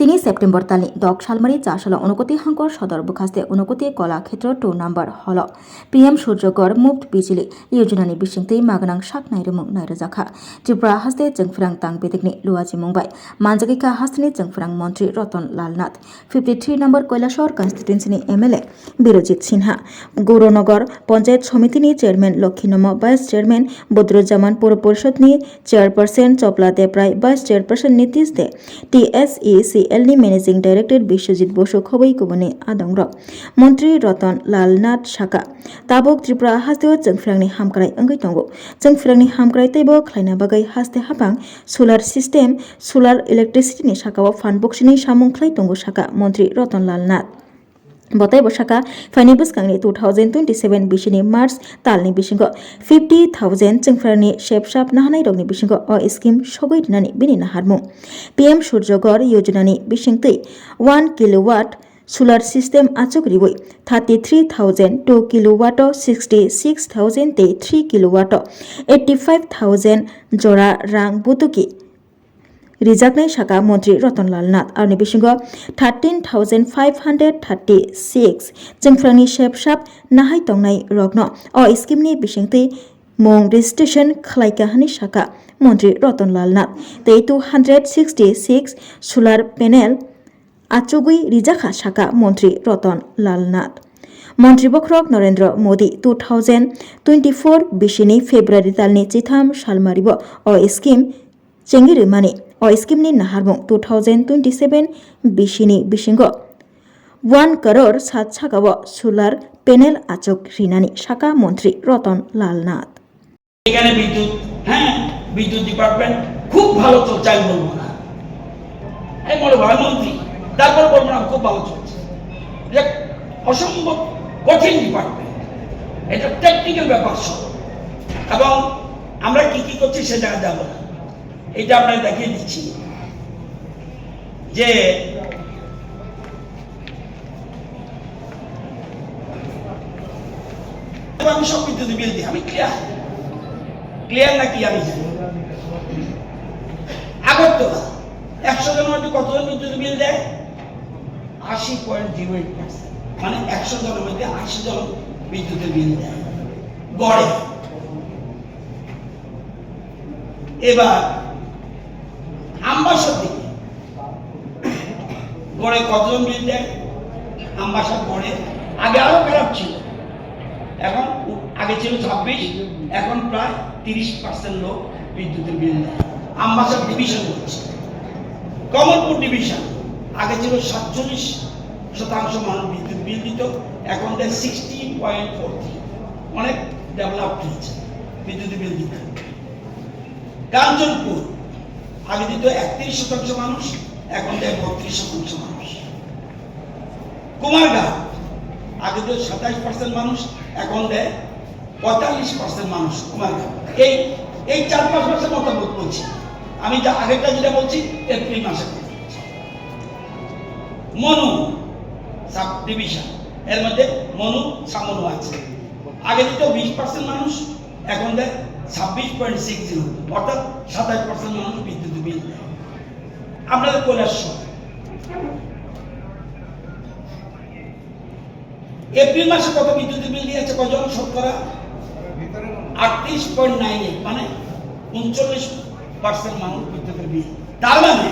তিনি সেপ্টেম্বর তালनि दक सालमारि चासल उनकति हांकर सदर बुखास्ते उनकति कलाक्षेत्र 2 नम्बर हल पीएम सूर्यगर मुफ्त बिजिलि योजनानि बिसिंतै मागनां साक नायरुमुं नायरोजाखा त्रिपुरा हास्ते जोंफोरां तां बेदिकनि लुवाजि मुंबाय मानजागिका हास्तेनि जोंफोरां मन्त्री रतन लाल नाथ 53 नम्बर কৈলাসহর कन्स्टिट्युएन्सिनि एमएलए बिरजित सिन्हा गौरनगर पंचायत समितिनि चेयरमैन लक्ष्मीनम भाइस चेयरमैन बद्रुज्जामान पौर परिषदनि chairperson Chapala Debroy vice chairperson Nitish De TSECL नि मैनेजिंग डायरेक्टर विश्वजित बसु खबै गुबुननि आदंग्र मन्त्री रतन लाल नाथ साका ताबुक त्रिपुरा हास्तेव जोंफोरांनि हामक्राय अंगै दंगो जोंफोरांनि हामक्राय तैबो ख्लायना बागै हास्ते हाबां सोलार सिस्टेम सोलार इलेक्ट्रिसिटीनि साकाव फानबक्सिनि सामुंख्लाय दंगो साका मन्त्री रतन लाल नाथ बताय बसाका फाइनि बसकांनि 2027 बिसिनि मार्च तालनि बिसिंगो 50,000 जोंफोरांनि शेपशाप नाहानाय रगनि बिसिंगो अ स्कीम सबै दिनानि बिनि नाहारमुं पीएम सूर्यगर योजनानि बिसिंतै 1 किलोवाट सोलार सिस्टेम आचुक रिवै 33,000 2 किलोवाट 66,000 ते 3 किलोवाट 85,000 जरा रां बुतुकी रिजाकनाय साका मन्त्री रतन लाल नाथ आरनि बिसिंगो 13,536 जोंफोरांनि शेपशाप नाहाय तंनाय रगनो अ स्कीमनि बिसिंतै मुं रेजिस्ट्रेशन खालायकाहानि साका मन्त्री रतन लाल नाथ 266 सोलार पेनेल आचुगै रिजाखा साका मन्त्री रतन लाल नाथ मन्त्री बख्रक नरेन्द्र मोदी 2024 बिसिनि फेब्रुवारि तालनि चिथाम सालमारिबो अ स्कीम चेंगिरिमानि अ स्कीमनि नाहारमुं 2027 बिसिनि बिसिंगो 1 करोड़ 7 सागाव सोलार पेनेल आचुक रिनानि साका मन्त्री रतन लाल नाथ এখানে বিদ্যুৎ বিদ্যুৎ ডিপার্টমেন্ট খুব ভালো চলছে আমি বলবো না এই বড় ভাই মন্ত্রী তারপর বলবো না খুব ভালো চলছে যে অসম্ভব কঠিন ডিপার্টমেন্ট এটা টেকনিক্যাল ব্যাপার সব এবং আমরা কি কি করছি সে জায়গা যাব না এটা আপনাকে দেখিয়ে দিচ্ছি যে আমি সব বিদ্যুৎ বিল দিই আমি ক্লিয়ার নাকি আমি জানি আগরতলা 100 জন মধ্যে কতজন বিদ্যুৎ বিল দেয় 80.08% মানে 100 জনের মধ্যে 80 জন বিদ্যুতের বিল দেয় গড়ে এবার আমবাসার দিকে গড়ে কতজন বিল দেয় আমবাসার গড়ে আগে আরো খারাপ ছিল এখন আগে ছিল 26 এখন প্রায় 30% লোক বিদ্যুতের বিল দেয় আমবাসার ডিভিশন হচ্ছে কমলপুর ডিভিশন আগে ছিল 47% মানুষ বিদ্যুৎ বিল দিত এখন দেয় 60.43 অনেক ডেভেলপ হয়েছে বিদ্যুৎ বিল দিতে কাঞ্চনপুর আগে দিত 31% মানুষ এখন দেয় 32% মানুষ কুমারঘাট আগে দিত 27% মানুষ এখন দেয় 45% মানুষ কুমারঘাট এই 4-5 মাসের মতামত বলছি আমি যা আগেরটা যেটা বলছি এপ্রিল মাসে মনু সাব ডিভিশন এর মধ্যে মনু সামনু আছে আগে দিত 20% মানুষ এখন দেয় 26.60 অর্থাৎ 27% মানুষ বিদ্যুৎ বিল দেয় আপনাদের কৈলাসহর এপ্রিল মাসে কত বিদ্যুৎ বিল দিয়েছে কজন শতকরা 38.98 মানে 39% মানুষ বিদ্যুতের বিল তার মানে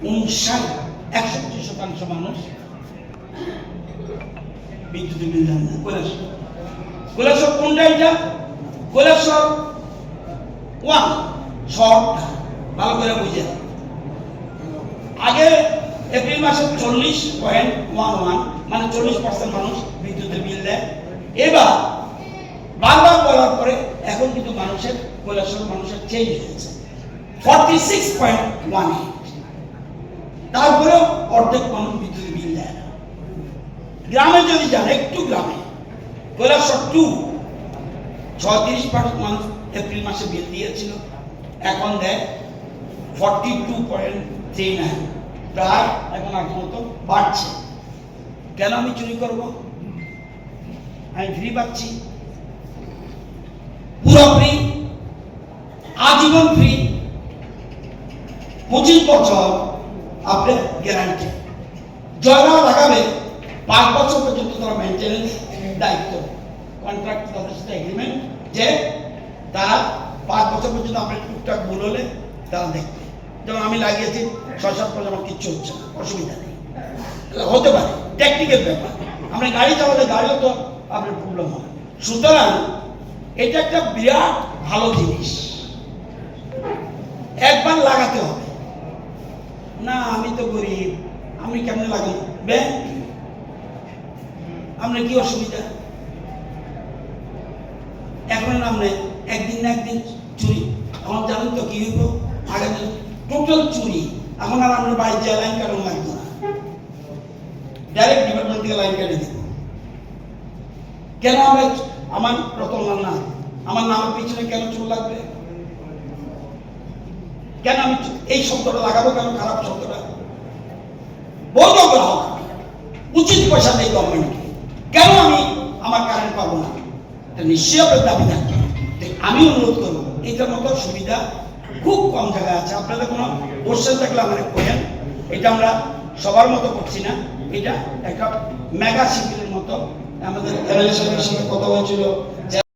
61% মানুষ বিদ্যুতের বিল দেন না কৈলাসহর কোনটা এটা কৈলাসহর 1 শহরটা ভালো করে বুঝে আগে এপ্রিল মাসে 40.11 মানে 40% মানুষ বিদ্যুতের বিল দেয় এবার বারবার বলার পরে এখন কিন্তু মানুষের কৈলাসহর মানুষের চেঞ্জ হয়েছে 46.18 তারপরেও অর্ধেক মানুষ বিদ্যুতের বিল দেয় না গ্রামে যদি যান একটু গ্রামে কৈলাসহর 2 36% মানুষ এপ্রিল মাসে বিল দিয়েছিল এখন দেয় 42.39 প্রায় এখন আগের মতো বাড়ছে কেন আমি চুরি করব আমি ফ্রি পাচ্ছি পুরো ফ্রি আজীবন ফ্রি 25 বছর আপনার গ্যারান্টি। যারা লাগাবে 5 বছর পর্যন্ত তারা মেনটেন্যান্স দায়িত্ব, কন্ট্রাক্ট তাদের সাথে এগ্রিমেন্ট যে তারা 5 বছর পর্যন্ত আপনার টুকটাক ভুল হলে তারা দেখবে। যেমন আমি লাগিয়েছি 6-7 বছর আমার কিচ্ছু হচ্ছে না, অসুবিধা নেই, হতে পারে টেকনিক্যাল ব্যাপার। আমরা গাড়ি চালালে গাড়িও তো আপনার প্রবলেম হয়। সুতরাং এটা একটা বিরাট ভালো জিনিস, একবার লাগাতে হবে না। আমি তো গরিব, আমি কেমনে লাগাই? ব্যাংক আপনার কি অসুবিধা? এখন আপনি একদিন না একদিন চুরি, এখন জানেন তো কি হইব, আগে টোটাল চুরি। এখন আর আপনার বাড়ির যে লাইন কাটন লাগবে না, ডাইরেক্ট ডিপার্টমেন্ট থেকে লাইন কেটে দিব। কেন আমার রতনলাল না, আমার নামের পিছনে কেন চুল লাগবে? কেন আমি এই শব্দটা লাগাবো? কেন খারাপ শব্দটা? বৈধ গ্রাহক, উচিত পয়সা নেই গভর্নমেন্টকে, কেন আমি আমার কারেন্ট পাবো না? এটা নিশ্চয়ই আপনার দাবি থাকবে। আমি অনুরোধ করবো, এইটার মতো সুবিধা খুব কম জায়গায় আছে। আপনাদের কোনো কোশ্চেন থাকলে আমাকে করেন। এটা আমরা সবার মতো করছি না, এটা একটা মেগা শিবিরের মতো। আমাদের এমএলএ সাহেবের সঙ্গে কথা হয়েছিল,